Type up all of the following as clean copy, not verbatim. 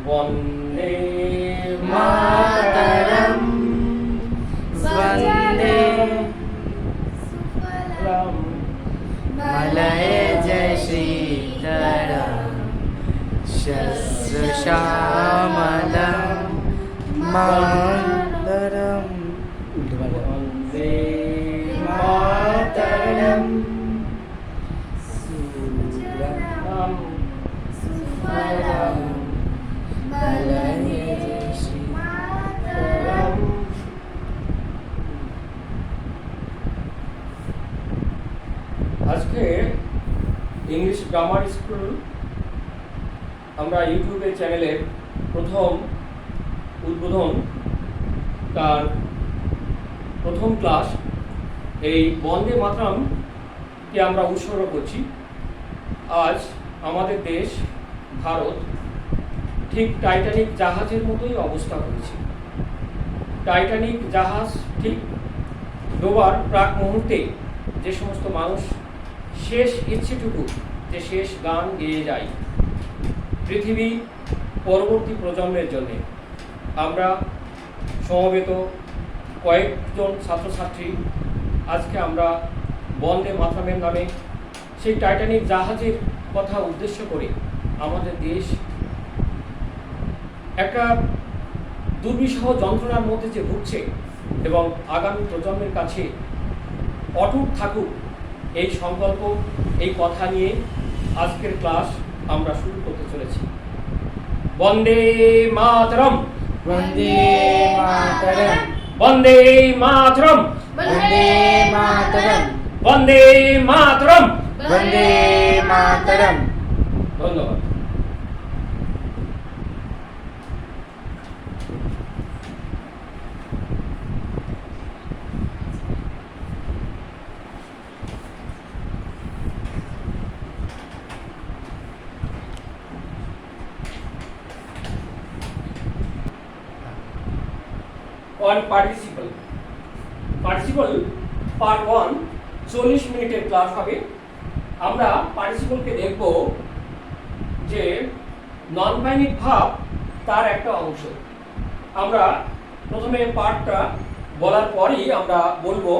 বন্দে মাতরম বন্দে সুফলম মলয়জ শ্রীধরম শস্য শ্যামলম মাতরম বন্দে মাতরম সুফলম সুফলম মলয়জ শ্রীধরম। আজকে English grammar school আমরা ইউটিউবের চ্যানেলের প্রথম উদ্বোধন তার প্রথম ক্লাস এই বন্দে মাতরমকে আমরা উৎসর্গ করছি। আজ আমাদের দেশ ভারত ঠিক টাইটানিক জাহাজের মতোই অবস্থা হয়েছে। টাইটানিক জাহাজ ঠিক ডোবার প্রাক মুহূর্তে যে সমস্ত মানুষ শেষ ইচ্ছেটুকু যে শেষ গান গেয়ে যায় পৃথিবী পরবর্তী প্রজন্মের জন্যে, আমরা সমবেত কয়েকজন ছাত্রছাত্রী আজকে আমরা বন্দে মাতরমের নামে সেই টাইটানিক জাহাজের কথা উদ্দেশ্য করে আমাদের দেশ একটা দুর্বিষহ যন্ত্রণার মধ্যে যে ভুগছে এবং আগামী প্রজন্মের কাছে অটুট থাকুক এই সংকল্প, এই কথা নিয়ে আজকের ক্লাস আমরা শুরু করতে চলেছি। বন্দে মাতরম বন্দে মাতরম বন্দে মাতরম বন্দে মাতরম বন্দে মাতরম। বন্দে মাতরম। ধন্যবাদ। on participle part 1 40 মিনিটের ক্লাস হবে। আমরা পার্টিসিপলকে দেখব যে নন বাইনিক ভাব তার একটা অংশ। আমরা প্রথমে পার্টটা বলার পরই আমরা বলবো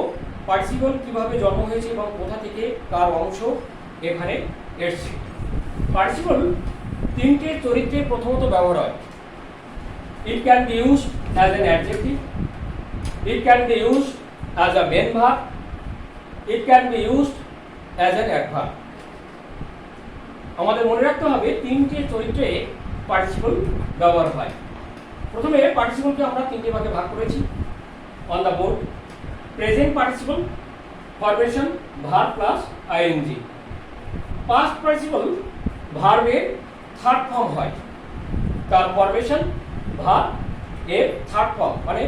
পার্টিসিপল কিভাবে জন্ম হয়েছে এবং কোথা থেকে কার অংশ এখানে এসেছে। পার্টিসিপল তিনটে চরিত্রে প্রথমত ব্যবহার হয়। It can be used as an adjective, it can be used as a main verb, it can be used as an adverb. আমাদের মনে রাখতে হবে তিনটে চরিত্রে পার্টিসিপল ব্যবহার হয়। প্রথমে পার্টিসিপলকে আমরা তিনটে ভাগে ভাগ করেছি on the board. Present participle, formation, verb plus ING. Past participle ভার্বের থার্ড ফর্ম হয়, তার ফরমেশন ভার্ব এর থার্ড ফর্ম মানে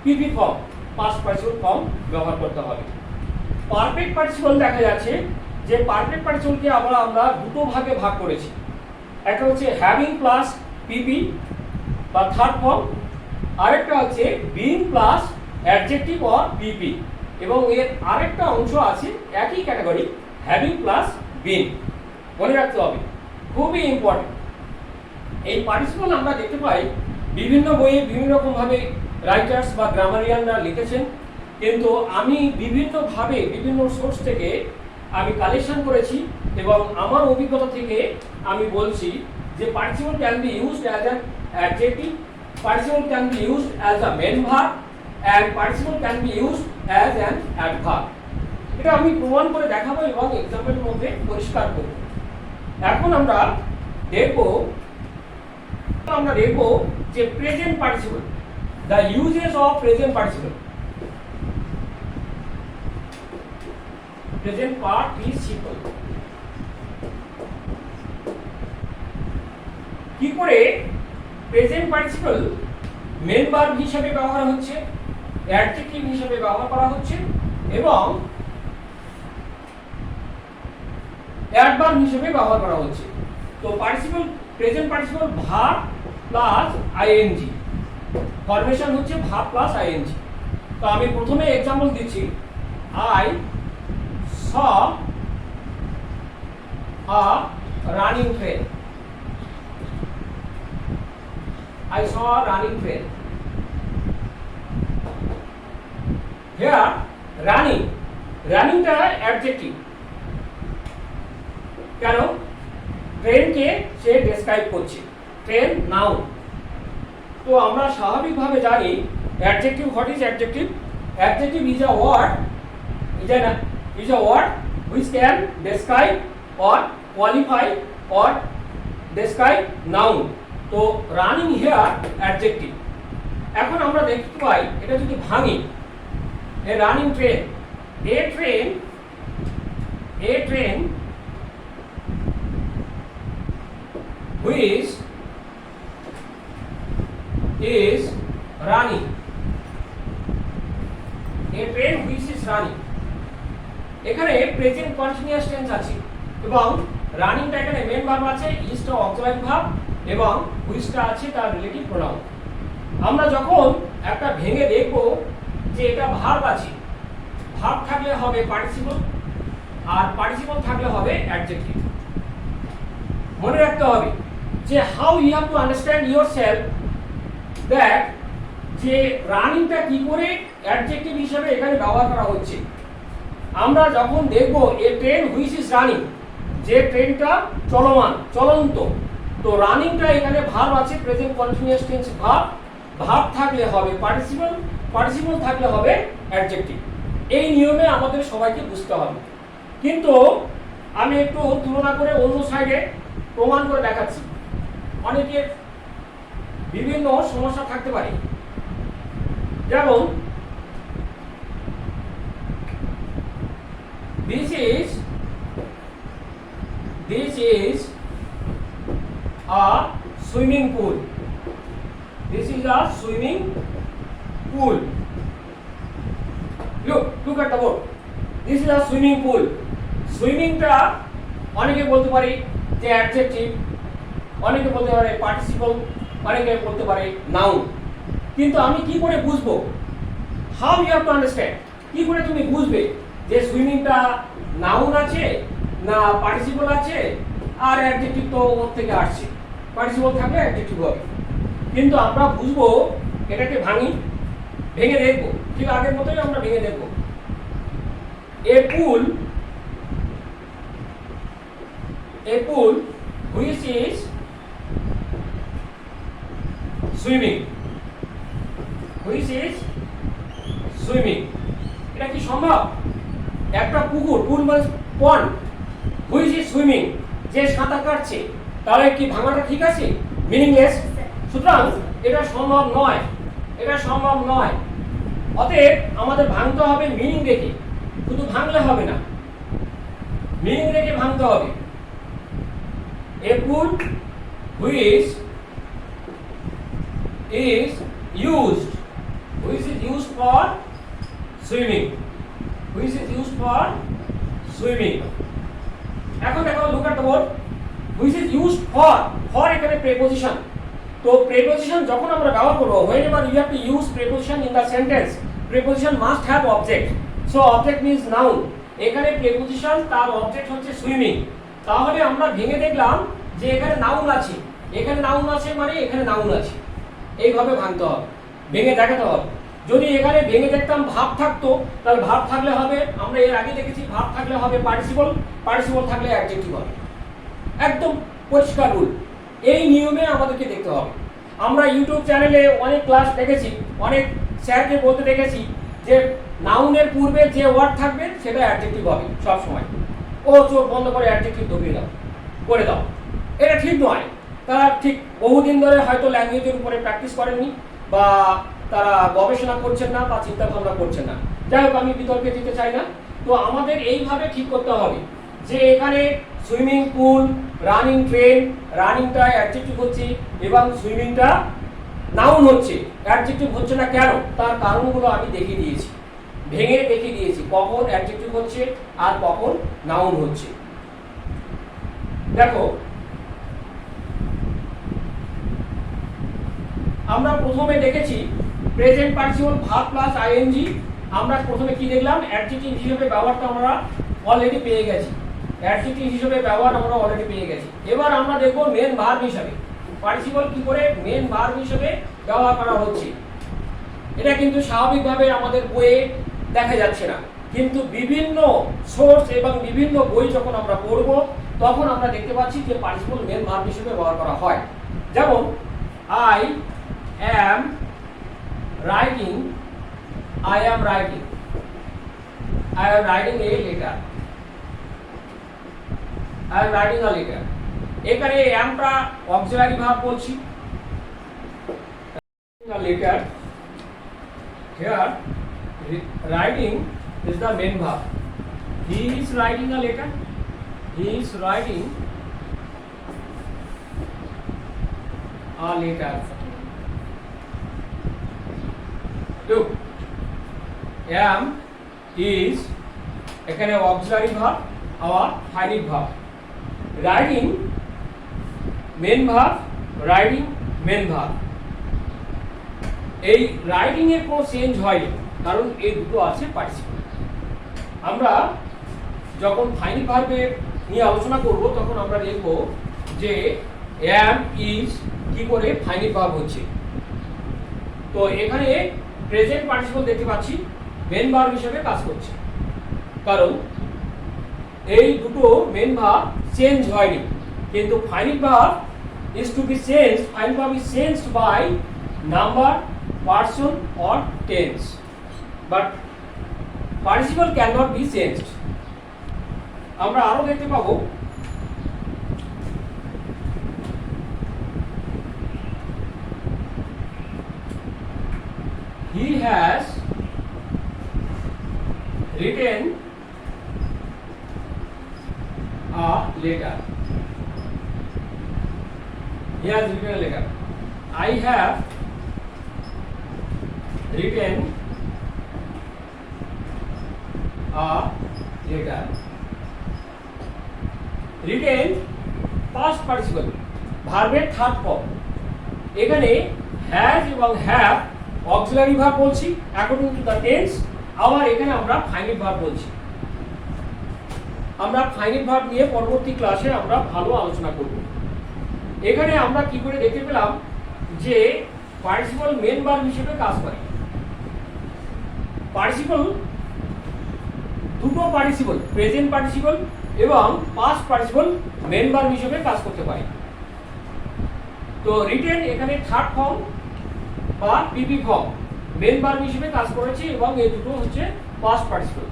PP form, past participle form ব্যবহার করতে হবে। পারফেক্ট পার্টিসিপল দেখা যাচ্ছে যে পারফেক্ট পার্টিসিপলকে আমরা দুটো ভাগে ভাগ করেছি। একটা হচ্ছে হ্যাভিং প্লাস পিপি বা থার্ড ফর্ম, আরেকটা হচ্ছে বিং প্লাস অ্যাডজেক্টিভ অর পিপি, এবং এর আরেকটা অংশ আছে একই ক্যাটাগরি হ্যাভিং প্লাস বিং। মনে রাখতে হবে, খুবই ইম্পর্টেন্ট। এই পার্টিসিপল আমরা দেখতে পাই বিভিন্ন বইয়ে বিভিন্ন রকমভাবে রাইটার্স বা গ্রামারিয়ানরা লিখেছেন, কিন্তু আমি বিভিন্নভাবে বিভিন্ন সোর্স থেকে আমি কালেকশন করেছি এবং আমার অভিজ্ঞতা থেকে আমি বলছি যে participle can be used as an adjective, participle can be used as a main verb and participle can be used as an adverb. এটা আমি প্রমাণ করে দেখাবো এবং এক্সাম্পলের মধ্যে পরিষ্কার করব। এখন আমরা দেখব যে present participle, the uses of present participle. Present participle কি করে প্রেজেন্ট পার্টিসিপল মেন ভার্ব হিসেবে ব্যবহার হচ্ছে, অ্যাডজেক্টিভ হিসেবে ব্যবহার করা হচ্ছে এবং অ্যাডভার্ব হিসেবে ব্যবহার করা হচ্ছে। তো participle present participle verb plus ING, formation হচ্ছে ভার্ব প্লাস আইএনজি। তো আমি প্রথমে এক্সাম্পল দিচ্ছি, I saw running train. I saw a running train. Here running টা অ্যাডজেক্টিভ। কেন? ট্রেনকে সে ডেসক্রাইব করছে, ট্রেন নাউন। তো আমরা স্বাভাবিকভাবে জানি adjective, what is adjective? Adjective is a word, is a word which can describe or qualify or describe noun. তো রানিং হিয়ার অ্যাডজেক্টিভ। এখন আমরা দেখতে পাই এটা যদি ভাঙি, a running train, a train which is running, a train which is running। এখানে present continuous tense আছে এবং রানিংটা এখানে মেন ভার্ব আছে, ইজটা অক্সিলারি ভার্ব এবং হুইচটা আছে তার রিলেটিভ প্রোনাউন। আমরা যখন একটা ভেঙে দেখব যে এটা ভার্ব আছে, ভার্ব থাকলে হবে পার্টিসিপল আর পার্টিসিপল থাকলে হবে অ্যাডজেক্টিভ। মনে রাখতে হবে যে how you have to understand yourself that যে রানিংটা কি করে অ্যাডজেক্টিভ হিসেবে এখানে ব্যবহার করা হচ্ছে। আমরা যখন দেখব এ ট্রেন হুইচ ইজ রানিং, যে ট্রেনটা চলমান, চলন্ত, তো রানিংটা এখানে ভার্ব আছে, present continuous tense verb, verb থাকলে হবে পার্টিসিপল, পার্টিসিপল থাকলে হবে অ্যাডজেক্টিভ। এই নিয়মে আমাদের সবাইকে বুঝতে হবে। কিন্তু আমি একটু তুলনা করে অন্য সাইডে প্রমাণ করে দেখাচ্ছি। অনেকের বিভিন্ন সমস্যা থাকতে পারে, যেমন this is a swimming pool. This is a swimming pool. Look at the board. This is a swimming pool. Swimming টা অনেকে বলতে পারে যে অ্যাডজেক্টিভ, অনেকে বলতে পারে পার্টিসিপল, অনেকে বলতে পারে নাউন। কিন্তু আমি কি করে বুঝবো? How you have to understand, কি করে তুমি বুঝবে যে সুইমিংটা নাউন আছে না পার্টিসিপল আছে আর অ্যাডজেক্টিভ তো ওর থেকে আসছে, পার্টিসিপল থাকলে অ্যাডজেক্টিভ হবে। কিন্তু আমরা বুঝবো এটাকে ভেঙে দেখবো, ঠিক আগের মতোই আমরা ভেঙে দেখবো। এ পুল which is swimming, এটা কি সম্ভব? একটা পুকুর, পুল মানে পন্ড, হুইচ ইজ সুইমিং, যে সাঁতার কাটছে, তাহলে কি ভাঙাটা ঠিক আছে? মিনিংলেস। সুতরাং এটা সম্ভব নয়, এটা সম্ভব নয়। অতএব আমাদের ভাঙতে হবে মিনিং দেখে, শুধু ভাঙলে হবে না, মিনিং দেখে ভাঙতে হবে। এ পুল which is used for swimming, এখন দেখো look at the word which is used for এখানে preposition। তো preposition যখন আমরা ব্যবহার করব, whenever you have to use preposition in the sentence, preposition must have object, so object means noun। এখানে preposition তার object হচ্ছে swimming। তাহলে আমরা ভেঙে দেখলাম যে এখানে নাউন আছে, এখানে নাউন আছে মানে এখানে নাউন আছে, এইভাবে ভাঙতে হবে, ভেঙে দেখাতে হবে। যদি এখানে ভেঙে দেখতাম ভাব থাকতো, তাহলে ভাব থাকলে হবে, আমরা এর আগে দেখেছি ভাব থাকলে হবে পার্টিসিপল, পার্টিসিপল থাকলে অ্যাডজেক্টিভ হবে। একদম পরিষ্কার রুল, এই নিয়মে আমাদেরকে দেখতে হবে। আমরা ইউটিউব চ্যানেলে অনেক ক্লাস দেখেছি, অনেক স্যারকে বলতে দেখেছি যে নাউনের পূর্বে যে ওয়ার্ড থাকবে সেটা অ্যাডজেক্টিভ হবে সব সময়। ও চোখ বন্ধ করে অ্যাডজেক্টিভ ঢুকিয়ে দাও, করে দাও, এটা ঠিক নয়। তারা ঠিক বহুদিন ধরে হয়তো ল্যাঙ্গুয়েজের উপরে প্র্যাকটিস করেননি বা তারা গবেষণা করছেন না বা চিন্তা ভাবনা করছেন না। যাই হোক, আমি বিতর্কে দিতে চাই না। তো আমাদের এইভাবে ঠিক করতে হবে যে এখানে সুইমিং পুল, রানিং ট্রেন, রানিংটা অ্যাডজেক্টিভ হচ্ছে এবং সুইমিংটা নাউন হচ্ছে, অ্যাডজেক্টিভ হচ্ছে না কেন, তার কারণগুলো আমি দেখিয়ে দিয়েছি, ভেঙে দেখিয়ে দিয়েছি কখন অ্যাডজেক্টিভ হচ্ছে আর কখন নাউন হচ্ছে। দেখো, আমরা প্রথমে দেখেছি present participle verb plus ING. আমরা প্রথমে কি দেখলাম? অ্যাডজেক্টিভ হিসেবে ব্যবহারটা আমরা অলরেডি পেয়ে গেছি। অ্যাডজেক্টিভ হিসেবে ব্যবহার আমরা অলরেডি পেয়ে গেছি। এবার আমরা দেখব মেন ভার্ব হিসেবে পার্টিসিপল কি করে মেন ভার্ব হিসেবে ব্যবহার করা হচ্ছে। এটা কিন্তু স্বাভাবিকভাবে আমাদের বইয়ে দেখা যাচ্ছে না, কিন্তু বিভিন্ন সোর্স এবং বিভিন্ন বই যখন আমরা পড়ব তখন আমরা দেখতে পাচ্ছি যে পার্টিসিপল মেন ভার্ব হিসেবে ব্যবহার করা হয়। যেমন I am writing, I am writing, I am writing a letter, I am writing a letter. এখানে অ্যামটা অক্সিলারি ভার্ব বলছি, letter here writing is the main verb. He is writing a letter, he is writing a letter. Look, am is এখানে auxiliary verb আবার finite verb. Writing main verb, writing main verb. এই writing এর কোনো change হয়নি, কারণ এই দুটো আছে পার্টিসিপল। আমরা যখন ফাইনাল ভার্বের নিয়ে আলোচনা করব তখন আমরা দেখব যে অ্যাম ইজ কি করে ফাইনাল ভার্ব হচ্ছে। তো এখানে প্রেজেন্ট পার্টিসিপল দেখতে পাচ্ছি মেন ভার্ব হিসেবে কাজ করছে, কারণ এই দুটো মেন ভার্ব চেঞ্জ হয়নি, কিন্তু final verb is to be changed, final verb is changed by number, person or tense, but participle cannot be changed. আমরা আরো দেখতে পাবো he has written a letter, he has written a letter. I have written a letter. Written past participle ভার্বের third form. এখানে has এবং have auxiliary verb বলছি according to the tense, আবার এখানে আমরা ফাইনাইট ভার্ব বলছি। আমরা ফাইনাইট ভার্ব নিয়ে পরবর্তী ক্লাসে আমরা ভালো আলোচনা করব। এখানে আমরা কি করে দেখতে পেলাম যে পার্টিসিপল মেন ভার্ব হিসেবে কাজ করে। পার্টিসিপল দুটো পার্টিসিপল প্রেজেন্ট পার্টিসিপল এবং পাস্ট পার্টিসিপল মেন ভার্ব হিসেবে কাজ করতে পারে। তো রিটেন এখানে থার্ড ফর্ম বা পিপি ফর্ম মেন ভার্ব হিসেবে কাজ করেছে এবং এই দুটো হচ্ছে পাস্ট পার্টিসিপল।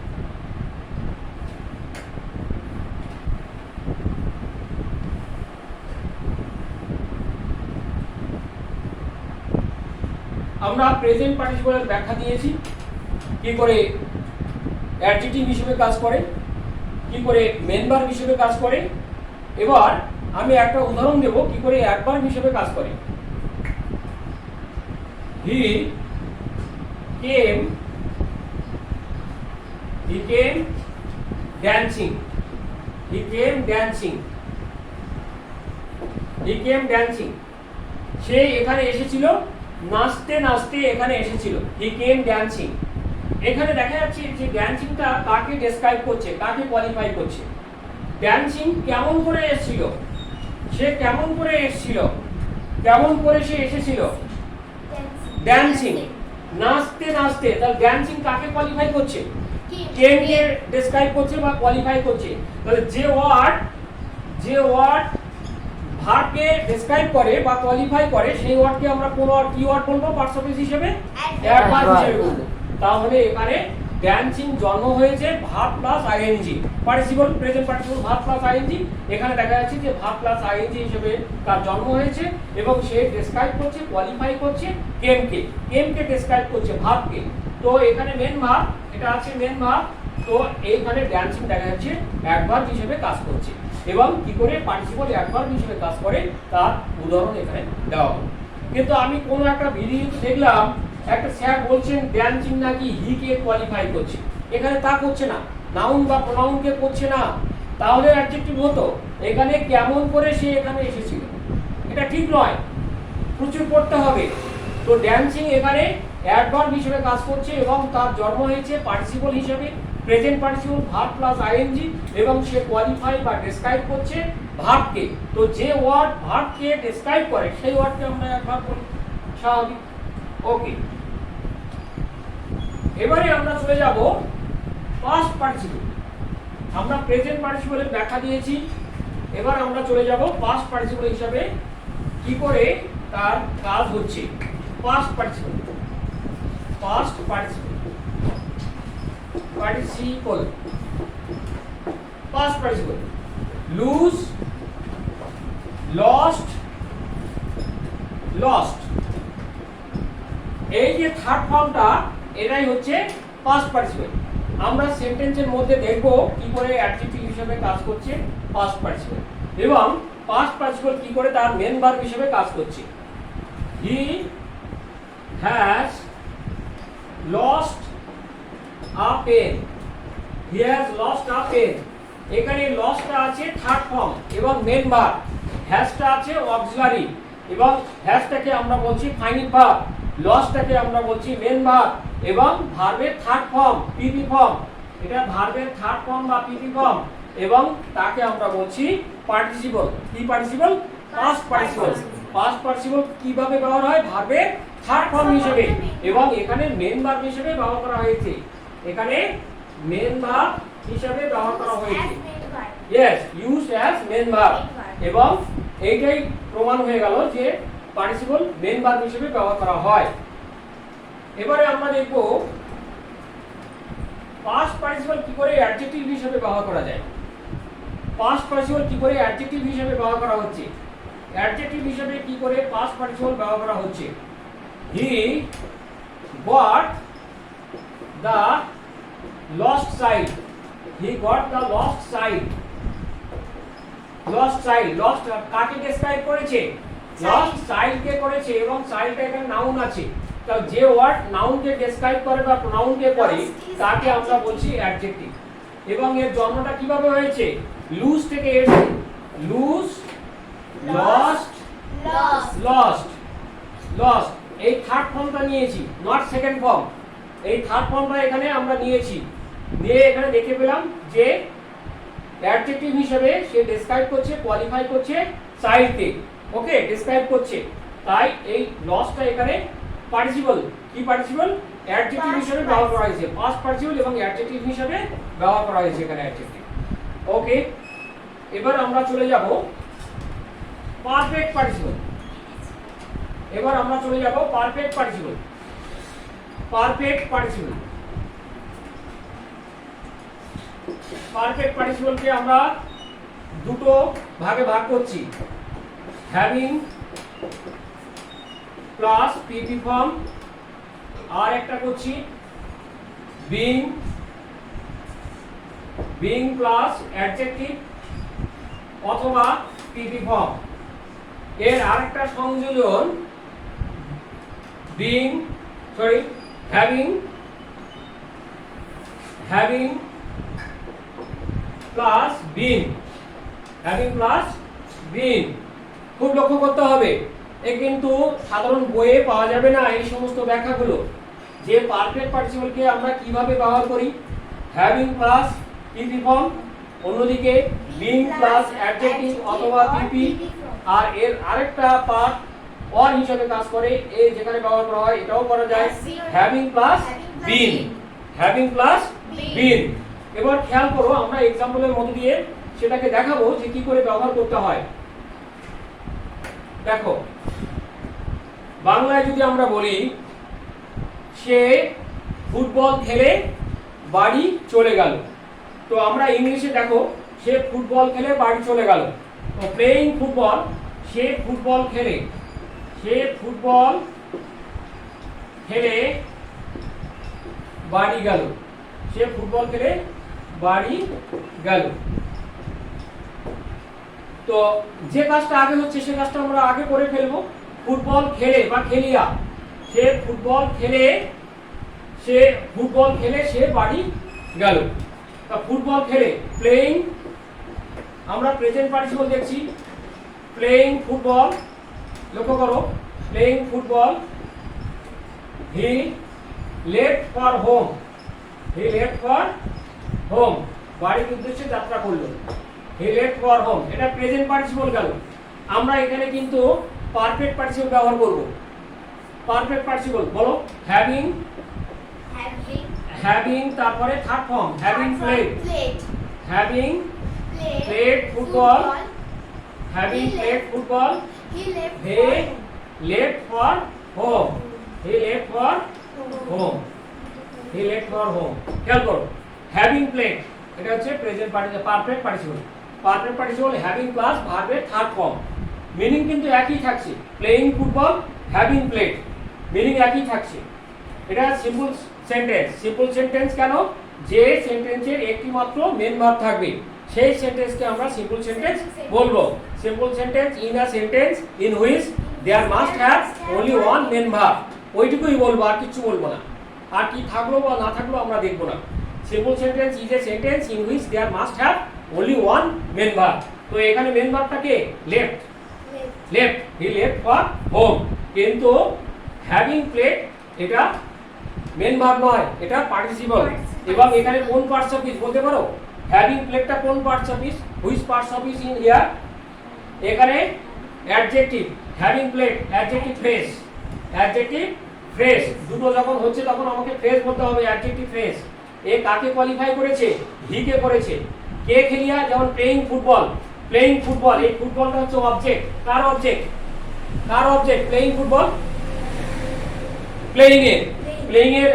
আমরা প্রেজেন্ট পার্টিসিপলের ব্যাখ্যা দিয়েছি, কি করে অ্যাডজেক্টিভ হিসেবে কাজ করে, কি করে মেন ভার্ব হিসেবে কাজ করে। এবার আমি একটা উদাহরণ দেব কি করে অ্যাডভার্ব হিসেবে কাজ করে। হি কেম ড্যান্সিং, হি কেম ড্যান্সিং, হি কেম ড্যান্সিং। সে এখানে এসেছিল নাচতে নাচতে, এখানে এসেছিল হি কেম ড্যান্সিং। এখানে দেখা যাচ্ছে যে ড্যান্সিংটা কাকে ডেসক্রাইব করছে, কাকে কোয়ালিফাই করছে। ড্যান্সিং কেমন করে এসেছিল, সে কেমন করে এসেছিল, কেমন করে সে এসেছিল, ড্যান্সিং নাচতে নাচতে। তাহলে ড্যান্সিং কাকে কোয়ালিফাই করছে, কেম কে ডেসক্রাইব করছে বা কোয়ালিফাই করছে। তাহলে যে ওয়ার্ড ভার্বকে ডেসক্রাইব করে বা কোয়ালিফাই করে সেই ওয়ার্ডকে আমরা কোন ওয়ার্ড কি ওয়ার্ড বলবো, পার্টসিপল হিসেবে অ্যাডভার্ব হিসেবে বলবো। তাহলে এখানে ড্যান্সিং জন্ম হয়েছে verb plus ING, participle present participle verb plus ING. এখানে দেখা যাচ্ছে যে ভার্ব প্লাস আইএনজি হিসেবে তার জন্ম হয়েছে এবং সে ডেসক্রাইব করছে কোয়ালিফাই করছে কেমকে, কেমকে ডেসক্রাইব করছে ভার্বকে। তো এখানে মেন ভার্ব, এটা আছে মেন ভার্ব। তো এইখানে ড্যান্সিং দেখা যাচ্ছে অ্যাডভার্ব হিসেবে কাজ করছে এবং কি করে পার্টিসিপল অ্যাডভার্ব হিসেবে কাজ করে তার উদাহরণ এখানে দেওয়া হলো। কিন্তু আমি কোনো একটা ভিডিওতে দেখলাম একটা স্যার বলছেন ড্যান্সিং নাকি হি কে কোয়ালিফাই করছে, এখানে তা করছে না, নাউন বা প্রোনাউন কে করছে না, তাহলে অ্যাডজেক্টিভ হতো। এখানে কেমন করে সে এখানে এসেছিল, এটা ঠিক নয়, প্রচুর পড়তে হবে। তো ড্যান্সিং এখানে অ্যাডভার্ব হিসেবে কাজ করছে এবং তার জন্ম হয়েছে পার্টিসিপল হিসেবে present participle verb plus ING এবং সে কোয়ালিফাই বা ডেসক্রাইব করছে ভার্বকে। তো যে ওয়ার্ড ভার্বকে ডেসক্রাইব করে সেই ওয়ার্ডকে আমরা অ্যাডভার্ব বলি, স্বাভাবিক। ওকে, এবারে আমরা চলে যাব পাস্ট পার্টিসিপল। আমরা প্রেজেন্ট পার্টিসিপলের ব্যাখ্যা দিয়েছি, এবার আমরা চলে যাব পাস্ট পার্টিসিপল হিসাবে কি করে তার কাজ হচ্ছে। Past participle, past participle, participle, past participle, lose, lost, lost, এই যে থার্ড ফর্মটা এটাই হচ্ছে পাস্ট পার্টিসিপল। আমরা সেন্টেন্সের মধ্যে দেখব কি করে অ্যাডজেক্টিভ হিসেবে কাজ করছে পাস্ট পার্টিসিপল, এবং পাস্ট পার্টিসিপল কি করে তার মেন ভার্ব হিসেবে কাজ করছে। He has lost a pen, he has lost a pen. এখানে লস্টটা আছে থার্ড ফর্ম এবং মেন ভার্ব, হ্যাজটা আছে অক্সিলারি এবং হ্যাজটাকে আমরা বলছি ফাইনাল ভার্ব, লস্টটাকে আমরা বলছি মেন ভার্ব এবং ভার্বের থার্ড ফর্ম পিপি ফর্ম। এটা ভার্বের থার্ড ফর্ম বা পিপি ফর্ম এবং তাকে আমরা বলছি পার্টিসিপল। কি participle? Past participle. Past participle কিভাবে ব্যবহার হয়? ভার্বের থার্ড ফর্ম হিসেবে, এবং এখানে মেন ভার্ব হিসেবে ব্যবহার করা হয়েছে। এখানে মেন ভার্ব হিসেবে ব্যবহার করা হয়েছে। Yes, use as main verb, এবং এইটাই প্রমাণ হয়ে গেল যে পার্টিসিপল মেন ভার্ব হিসেবে ব্যবহার করা হয়। এবারে আমরা দেখব পাস্ট পার্টিসিপল কি করে অ্যাডজেক্টিভ হিসেবে ব্যবহার করা যায়। পাস্ট পার্টিসিপল কি করে অ্যাডজেক্টিভ হিসেবে ব্যবহার করা হচ্ছে। অ্যাডজেক্টিভ হিসেবে কি করে পাস্ট পার্টিসিপল ব্যবহার করা হচ্ছে। He got the lost child, he got the lost child. Lost child, lost কাকে ডেসক্রাইব করেছে? লস্ট চাইল্ডকে করেছে, এবং চাইল্ডটা এখানে নাউন আছে। তো যে ওয়ার্ড নাউনকে ডেসক্রাইব করে বা প্রোনাউনকে করে তাকে আমরা বলছি অ্যাডজেক্টিভ। এবং এর জন্মটা কিভাবে হয়েছে? লুজ থেকে এসেছে। লুজ, লস্ট, লস্ট, লস্ট, এই থার্ড ফর্মটা নিয়েছি, নট সেকেন্ড ফর্ম। এই থার্ড ফর্মটা এখানে আমরা নিয়েছি, নিয়ে এখানে দেখে পেলাম যে অ্যাডজেক্টিভ হিসেবে সে ডেসক্রাইব করছে, কোয়ালিফাই করছে চাইল্ডকে। ওকে, ডেসক্রাইব করছে, তাই এই লসটা এখানে পার্টিসিপল। কি পার্টিসিপল? অ্যাডজেক্টিভ হিসেবে ব্যবহার করা হয়েছে। পাস্ট পার্টিসিপল এবং অ্যাডজেক্টিভ হিসেবে ব্যবহার করা হয়েছে এখানে অ্যাডজেক্টিভ। ওকে, এবার আমরা চলে যাব পারফেক্ট পার্টিসিপল। এবার আমরা চলে যাব perfect participle. Perfect participle, perfect পার্টিসিপলকে আমরা দুটো ভাগে ভাগ করছি, হ্যাভিং প্লাস পিপি ফর্ম, আর একটা করছি বিং, বিং প্লাস অ্যাডজেক্টিভ অথবা পিপি ফর্ম। এর আরেকটা সংযোজন being, sorry, having, having plus being, having plus being. খুব লক্ষ্য করতে হবে, এ কিন্তু সাধারণ বইয়ে পাওয়া যাবে না এই সমস্ত ব্যাখ্যাগুলো, যে পারফেক্ট পার্টিসিপলকে আমরা কিভাবে ব্যবহার করি। হ্যাভিং প্লাস পিপি ফর্ম, অন্যদিকে বিং প্লাস অ্যাডজেক্টিভ অথবা পিপি, আর এর আরেকটা পার্ট অর হিসেবে কাজ করে, এ যেখানে ব্যবহার করা হয় এটাও করা যায়, having plus being, having plus being. এবার খেয়াল করো, আমরা এক্সাম্পলের মধ্যে দিয়ে সেটাকে দেখাবো যে কি করে ব্যবহার করতে হয়। দেখো, বাংলায় যদি আমরা বলি সে ফুটবল খেলে বাড়ি চলে গেল, তো আমরা ইংলিশে দেখো সে ফুটবল খেলে বাড়ি চলে গেল। তো প্লেইং ফুটবল, সে ফুটবল খেলে, সে ফুটবল খেলে বাড়ি গেল, সে ফুটবল খেলে বাড়ি গেল। তো যে কাজটা আগে হচ্ছে সে কাজটা আমরা আগে করে ফেলবো। ফুটবল খেলে বা খেলিয়া, সে ফুটবল খেলে, সে ফুটবল খেলে সে বাড়ি গেল। তা ফুটবল খেলে, প্লেইং, আমরা প্রেজেন্ট পার্টিসিপল দেখছি, প্লেইং ফুটবল। লক্ষ্য করো, playing football, he left for home, he left for home, বাড়ির উদ্দেশ্যে যাত্রা করলো। হি লেফট ফর হোম, এটা প্রেজেন্ট পার্টিসিপল গেল। আমরা এখানে কিন্তু পারফেক্ট পার্টিসিপল ব্যবহার করব। পারফেক্ট পার্টিসিপল বলো, হ্যাভিং, হ্যাভিং, তারপরে third form having played, having played football, having played football, he left for home, he left for home, he left for home. খেয়াল করো, হ্যাভিং প্লেড এটা হচ্ছে present participle, perfect participle. Perfect participle having plus ভার্বের third form, meaning কিন্তু একই থাকছে। Playing football, having played, meaning একই থাকছে। এটা সিম্পল সেন্টেন্স। সিম্পল সেন্টেন্স কেন? যে সেন্টেন্সের একটি মাত্র মেন ভার্ব থাকবে সেই সেন্টেন্সকে আমরা সিম্পল সেন্টেন্স বলবো। Simple sentence in a sentence in which there must have only one main verb, ওইটুকুই বলবো, আর কিছু বলবো না। আর কি থাকলো বা না থাকলো আমরা দেখবো না। Simple sentence is a sentence in which there must have only one main verb. তো এখানে মেন ভার্বটাকে left, left, he left for home. কিন্তু হ্যাভিং প্লেড এটা মেন ভার্ব নয়, এটা পার্টিসিপল। এবং এখানে কোন পার্টস অফ স্পিচ বলতে পারো? হ্যাভিং প্লেডটা কোন parts of speech? Which parts of speech in here? এখানে adjective, having played adjective phrase, adjective phrase দুটো যখন হচ্ছে তখন আমাকে ফ্রেজ বলতে হবে, অ্যাডজেক্টিভ ফ্রেজ। এ কাকে কোয়ালিফাই করেছে? হি কে করেছে। কে খেলিয়া, যেমন প্লেইং ফুটবল, প্লেইং ফুটবল, এই ফুটবলটা হচ্ছে অবজেক্ট। কার অবজেক্ট? কার অবজেক্ট? প্লেইং ফুটবল, প্লেইং এর, প্লেইং এর,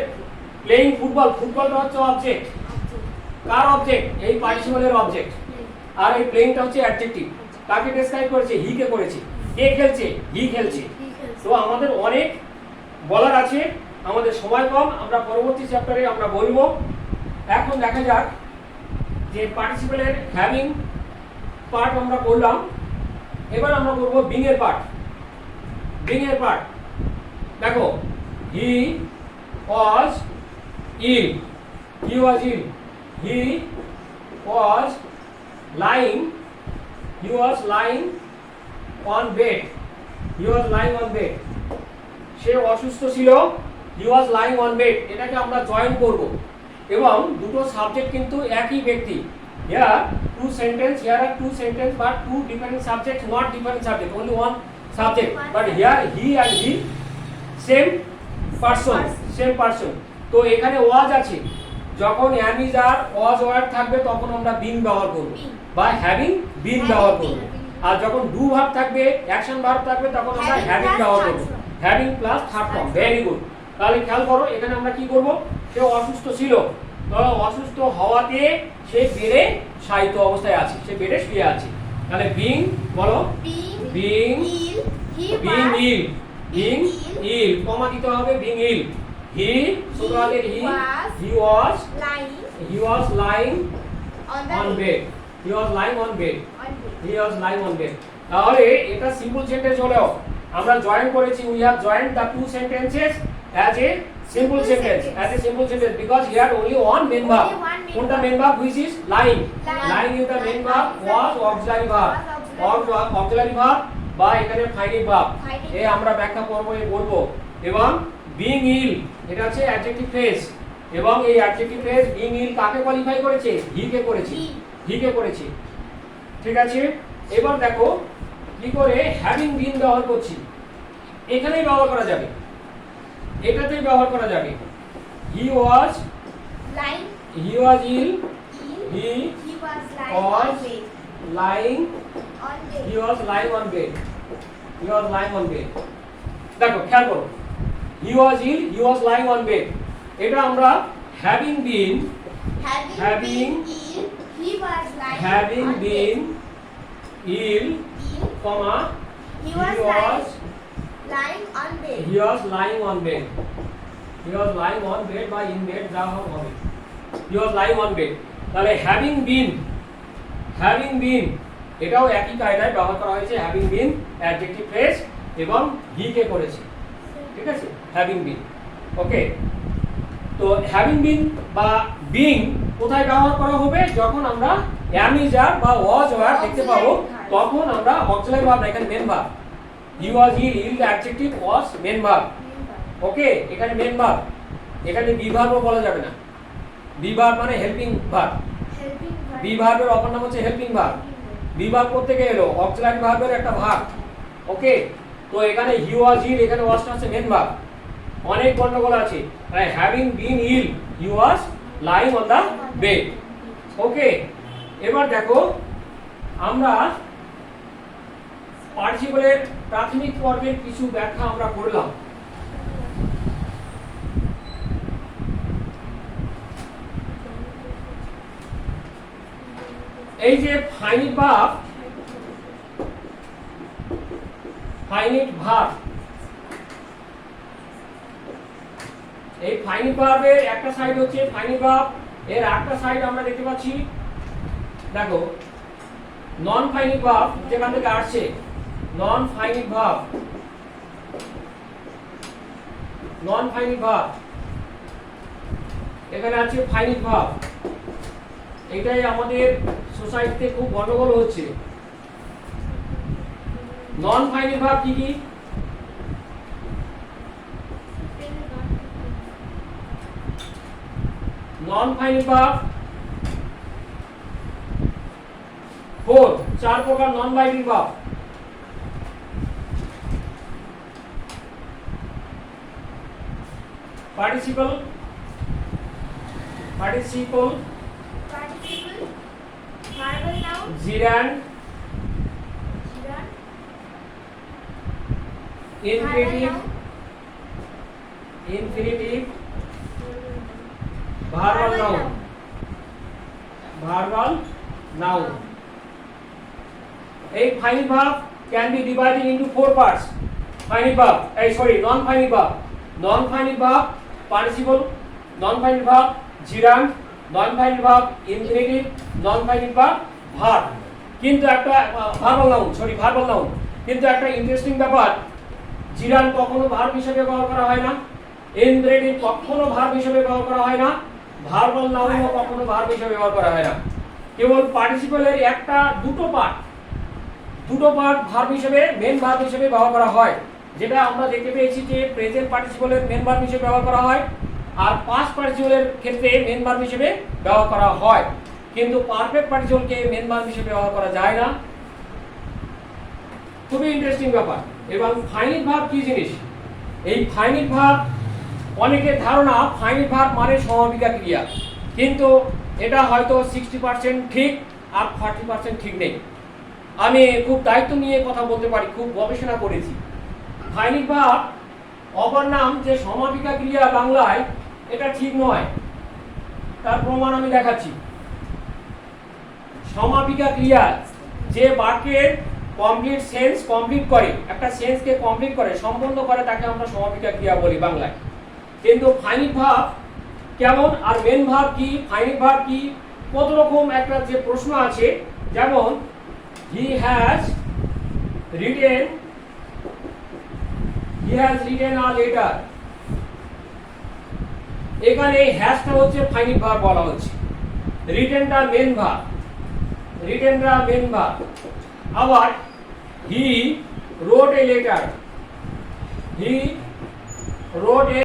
প্লেইং ফুটবল, ফুটবলটা হচ্ছে অবজেক্ট। কার অবজেক্ট? এই পার্টিসিপলের অবজেক্ট। আর এই প্লেইংটা হচ্ছে অ্যাডজেক্টিভ। কাকে ডেসক্রাইব করেছে? হি কে করেছে। কে খেলছে? হি খেলছে। তো আমাদের অনেক বলার আছে, আমাদের সময় কম, আমরা পরবর্তী চ্যাপ্টারে আমরা বলবো। এখন দেখা যাক যে পার্টিসিপলের হ্যাভিং পার্ট আমরা করলাম, এবার আমরা করব বিং এর পার্ট। বিং এর পার্ট দেখো, he was ill, he was ill, he was lying, he was lying on bed, he was lying on bed. সে অসুস্থ ছিল, he was lying on bed, এটাকে আমরা জয়েন করব। এবং দুটো সাবজেক্ট কিন্তু একই ব্যক্তি। Here two sentence, here are two sentence but two different subject, not different subject, only one subject, but here he and he same person, same person। তো এখানে ওয়াজ আছে, যখন am is আর was ওয়ার্ড থাকবে তখন আমরা বিং ব্যবহার করব বা হ্যাভিং বিং ব্যবহার করব। আর যখন ডু ভার্ব থাকবে, অ্যাকশন ভার্ব থাকবে, তখন আমরা হ্যাভিং ব্যবহার করব, having plus third form. Very good. তাহলে খেয়াল করো, এখানে আমরা কি করব? সে অসুস্থ ছিল, তো অসুস্থ হওয়াতে সে বেডে শায়িত অবস্থায় আছে, সে বেডে শুয়ে আছে। তাহলে বিং বলো, বিং ইল, বিং ইল, কমা দিতে হবে, বিং ইল। হি ছোট হাতের he, he was lying on bed, he was lying on bed, he was lying on bed. তাহলে এটা সিম্পল সেন্টেন্স হলেও আমরা জয়েন করেছি, we have joined the two sentences as a simple sentence, as a simple sentence, because here only one main verb. কোনটা main verb? Which is lying. Lying is the main verb, was auxiliary verb, auxiliary verb বা এখানে finite verb। এই আমরা ব্যাখ্যা করব, এই বলবো। এবং being ill এটা হচ্ছে adjective phrase, এবং এই adjective phrase being ill কাকে কোয়ালিফাই করেছে? হি কে করেছে, হি কে করেছে। ঠিক আছে, এবার দেখো কি করে having been ব্যবহার করছি। এখানেই ব্যবহার করা যাবে, এটাতেই ব্যবহার করা যাবে। He was lying, he was ill, he was lying on bed, he was lying on bed, he was lying on bed. দেখো খেয়াল করো, he was ill, he was lying on bed, এটা আমরা having been, having been ill, comma he was lying on bed, he was lying on bed, he was lying on bed বা in bed যা হবে, he was lying on bed। তাহলে having been এটাও একই কায়দায় ব্যবহার করা হয়েছে, having been অ্যাডজেক্টিভ ফ্রেজ এবং he কে করেছে। ঠিক আছে, having been। ওকে, তো having been বা being কোথায় ব্যবহার করা হবে? যখন আমরা am is are বা was were দেখতে পাবো, তখন আমরা অক্সিলারি ভার্ব না, এখানে main verb. He was ill, ill the adjective was main verb। Okay, এখানে মেন ভার্ব, এখানে বি ভার্বও বলা যাবে না, বি ভার্ব মানে হেল্পিং ভার্ব, বি ভার্বের অপর নাম হচ্ছে হেল্পিং ভার্ব। বি ভার্ব কোত্থেকে এলো? অক্সিলারি ভার্বের একটা ভার্ব। ওকে, তো এখানে হি ওয়াজ ইল, এখানে ওয়াজটা হচ্ছে মেন ভার্ব। অনেক গন্ডগোল আছে। Having been ill, he was lying on the bed. Okay, এবার দেখো আমরা পার্টিসিপলের প্রাথমিক পর্বের কিছু ব্যাখ্যা আমরা করলাম। এই যে ফাইনিট ভার্ব, এই ফাইনিট ভার্বের একটা সাইড হচ্ছে ফাইনিট ভার্ব, এর একটা সাইড আমরা দেখতে পাচ্ছি, দেখো নন ফাইনিট ভার্ব, যেখান থেকে আসছে নন ফাইনিট ভার্ব। এখানে আছে ফাইনিট ভার্ব। এটাই আমাদের সোসাইটিতে খুব গন্ডগোল হচ্ছে। নন ফাইনিট ভার্ব কি কি? নন ফাইনিট ভার্ব 4 প্রকার non binary verb. Participle, verbal noun, gerund, infinitive, verbal noun. এই finite verb can be divided into 4 parts. Non-finite verb, participle, non-finite verb, gerund, non-finite verb, infinitive, non-finite verb, verb. কিন্তু একটা verbal noun, কিন্তু একটা interesting ব্যাপার, জিরান কখনো verb হিসেবে ব্যবহার করা হয় না, ইনফিনিটিভ কখনো ভার্ব হিসেবে ব্যবহার করা হয় না, ভার্বাল নাউনও কখনো ভার্ব হিসেবে ব্যবহার করা হয় না। কেবল পার্টিসিপলের দুটো পার্ট ভার্ব হিসেবে, মেন ভার্ব হিসেবে ব্যবহার করা হয়, যেটা আমরা দেখতে পেয়েছি যে প্রেজেন্ট পার্টিসিপলের মেন ভার্ব হিসেবে ব্যবহার করা হয়, আর পাস্ট পার্টিসিপলের ক্ষেত্রে মেন ভার্ব হিসেবে ব্যবহার করা হয়, কিন্তু পারফেক্ট পার্টিসিপলকে মেন ভার্ব হিসেবে ব্যবহার করা যায় না। খুবই ইন্টারেস্টিং ব্যাপার। এবং ফাইনিট ভার্ব কি জিনিস? এই ফাইনিট ভার্ব, অনেকের ধারণা ফাইনিট ভার্ব মানে সমাপিকা ক্রিয়া, কিন্তু এটা হয়তো 60% ঠিক আর 40% ঠিক নেই। আমি খুব দায়িত্ব নিয়ে কথা বলতে পারি, খুব গবেষণা করেছি। ফাইনিট ভার্ব অপর নাম যে সমাপিকা ক্রিয়া বাংলায়, এটা ঠিক নয়। তার প্রমাণ আমি দেখাচ্ছি। সমাপিকা ক্রিয়া যে বাক্যের কমপ্লিট সেন্স কমপ্লিট করে, একটা সেন্সকে কমপ্লিট করে, সম্পন্ন করে, তাকে আমরা সমাপিকা ক্রিয়া বলি বাংলায়। কিন্তু ফাইনিট ভার্ব কেমন আর মেন ভার্ব কি, ফাইনিট ভার্ব কি, কত রকম একটা যে প্রশ্ন আছে, যেমন he has written a letter, এখানে হ্যাজটা হচ্ছে ফাইনিট ভার্ব বলা হচ্ছে, রিটেনটা মেন ভার্ব। আবার he wrote a letter,